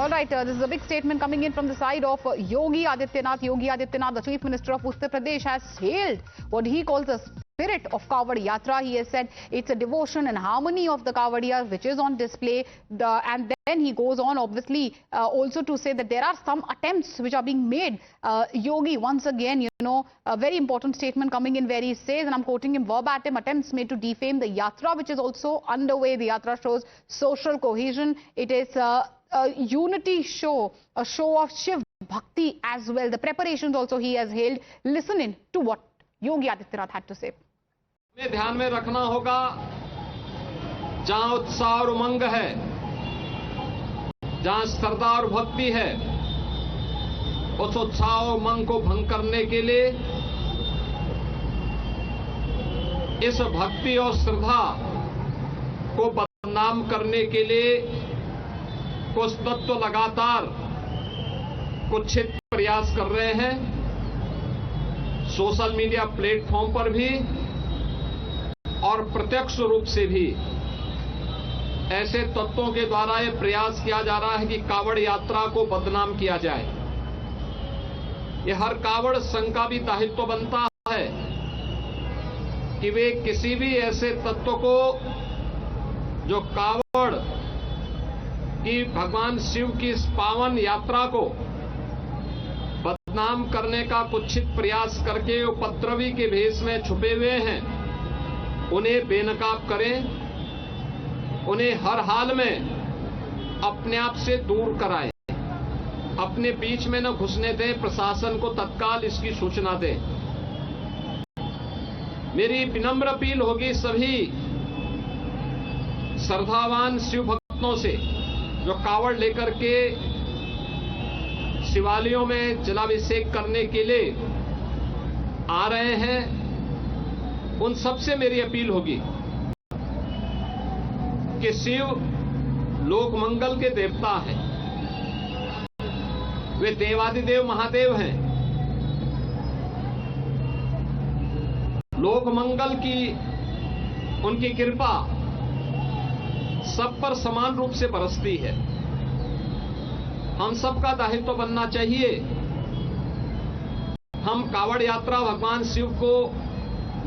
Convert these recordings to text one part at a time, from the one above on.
All right, this is a big statement coming in from the side of Yogi Adityanath. Yogi Adityanath, the Chief Minister of Uttar Pradesh, has hailed what he calls the spirit of Kawad Yatra. He has said it's a devotion and harmony of the Kawadiyas which is on display. And then he goes on, obviously, also to say that there are some attempts which are being made. Yogi, once again, a very important statement coming in where he says, and I'm quoting him verbatim, attempts made to defame the Yatra, which is also underway. The Yatra shows social cohesion. It is a unity show, a show of Shiv Bhakti as well. The preparations also he has hailed. Listen in to what Yogi Adityanath had to say. हमें ध्यान में रखना होगा, जहां उत्साह और उमंग है, जहां श्रद्धा और भक्ति है, उस उत्साह और उमंग को भंग करने के लिए, इस भक्ति और श्रद्धा को बदनाम करने के लिए कुछ तत्व लगातार कुत्सित प्रयास कर रहे हैं। सोशल मीडिया प्लेटफॉर्म पर भी और प्रत्यक्ष रूप से भी ऐसे तत्वों के द्वारा यह प्रयास किया जा रहा है कि कावड़ यात्रा को बदनाम किया जाए। यह हर कावड़ संघ का भी दायित्व बनता है कि वे किसी भी ऐसे तत्व को जो कावड़ की भगवान शिव की इस पावन यात्रा को बदनाम करने का कुत्सित प्रयास करके उपद्रवी के भेष में छुपे हुए हैं, उन्हें बेनकाब करें, उन्हें हर हाल में अपने आप से दूर कराएं, अपने बीच में न घुसने दें, प्रशासन को तत्काल इसकी सूचना दें। मेरी विनम्र अपील होगी सभी श्रद्धावान शिव भक्तों से जो कावड़ लेकर के शिवालयों में जलाभिषेक करने के लिए आ रहे हैं, उन सबसे मेरी अपील होगी कि शिव लोक मंगल के देवता हैं, वे देवादिदेव महादेव हैं। लोक मंगल की उनकी कृपा सब पर समान रूप से बरसती है। हम सबका दायित्व बनना चाहिए, हम कावड़ यात्रा भगवान शिव को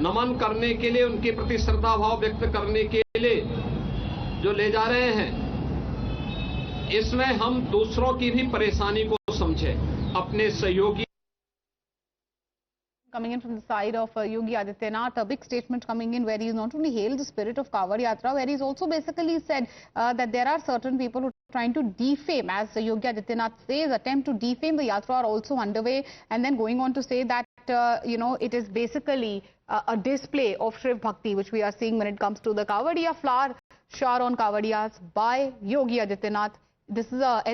नमन करने के लिए, उनके प्रति श्रद्धा भाव व्यक्त करने के लिए जो ले जा रहे हैं, इसमें हम दूसरों की भी परेशानी को समझें, अपने सहयोगी। Coming in from the side of Yogi Adityanath, a big statement coming in where he has not only hailed the spirit of Kawad Yatra, where he's also basically said that there are certain people who are trying to defame, as Yogi Adityanath says, attempt to defame the Yatra are also underway, and then going on to say that it is basically a display of Shiv Bhakti, which we are seeing when it comes to the Kawadiya flower shower on Kawadiyas by Yogi Adityanath. This is a